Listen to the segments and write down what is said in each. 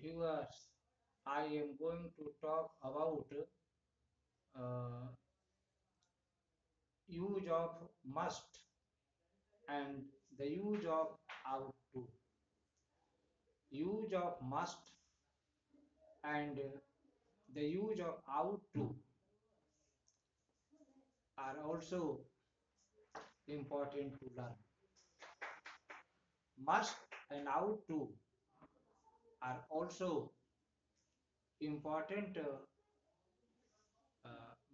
viewers, I am going to talk about uh, use of must and the use of ought to. Use of must and the use of ought to are also important to learn. Must and ought to are also important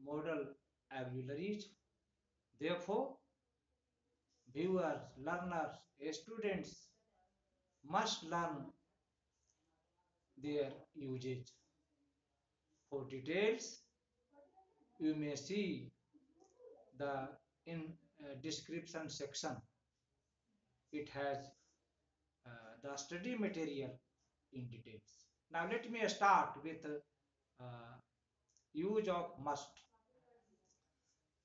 modal auxiliaries. Therefore, viewers, learners, students must learn their usage. For details, you may see the in description section. It has the study material in details. Now let me start with use of must.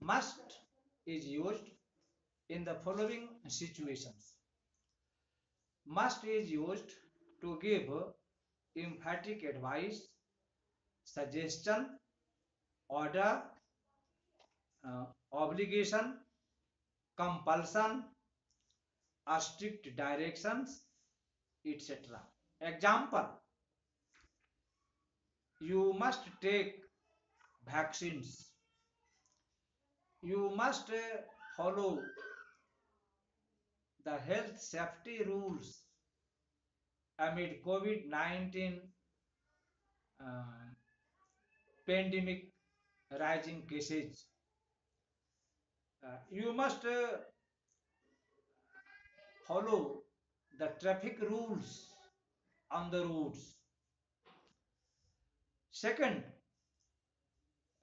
Must is used in the following situations. Must is used to give emphatic advice, suggestion, order, obligation, compulsion, strict directions, etc. Example: you must take vaccines. You must follow the health safety rules amid COVID-19 uh, pandemic rising cases. You must follow the traffic rules on the roads. Second,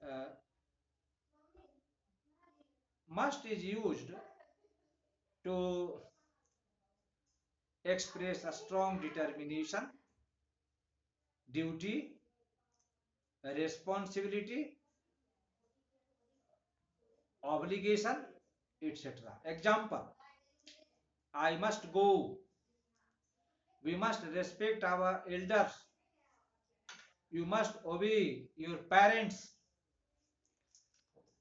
uh, must is used to express a strong determination, duty, responsibility, obligation, etc. Example: I must go. We must respect our elders. You must obey your parents.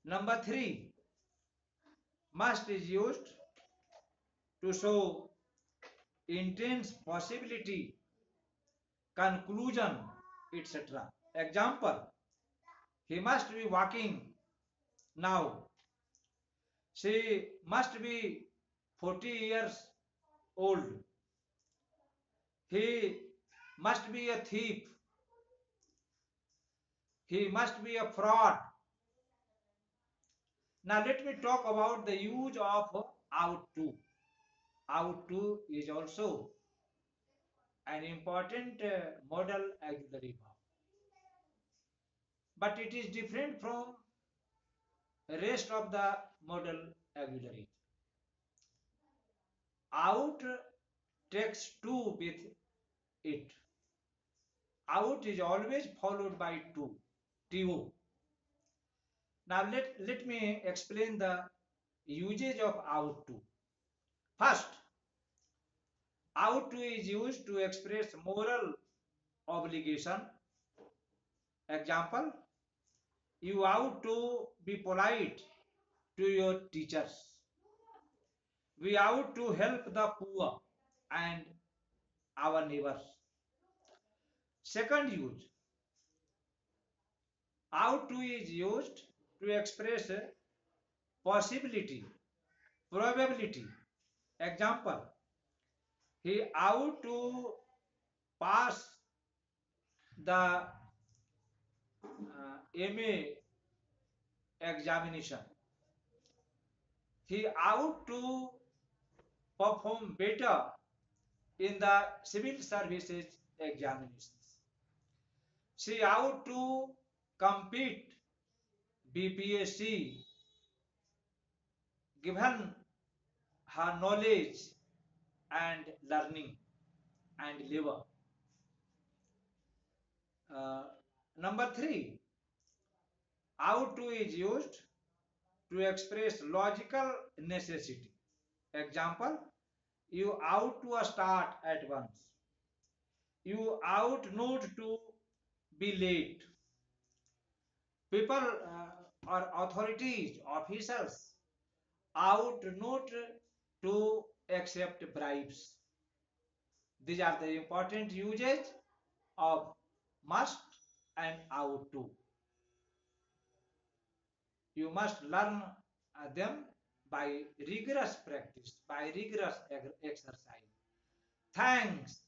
Number three, must is used to show intense possibility, conclusion, etc. Example: he must be walking now. She must be 40 years old. He must be a thief. He must be a fraud. Now let me talk about the use of ought to. Ought to is also an important modal auxiliary verb, but it is different from the rest of the modal auxiliaries. Ought takes to with it. Ought is always followed by to. Now let me explain the usage of ought to. First, ought to is used to express moral obligation. Example: you ought to be polite to your teachers. We ought to help the poor and our neighbors. Second use: ought to is used to express possibility, probability. Example: he ought to pass the MA examination. He ought to perform better in the civil services examinations. She ought to compete BPSC given her knowledge and learning and labor. Uh, Number three, ought to is used to express logical necessity. Example: you ought to start at once. You ought not to be late. People or authorities, officials ought not to accept bribes. These are the important usage of must and ought to. You must learn them by rigorous practice, by rigorous exercise. Thanks.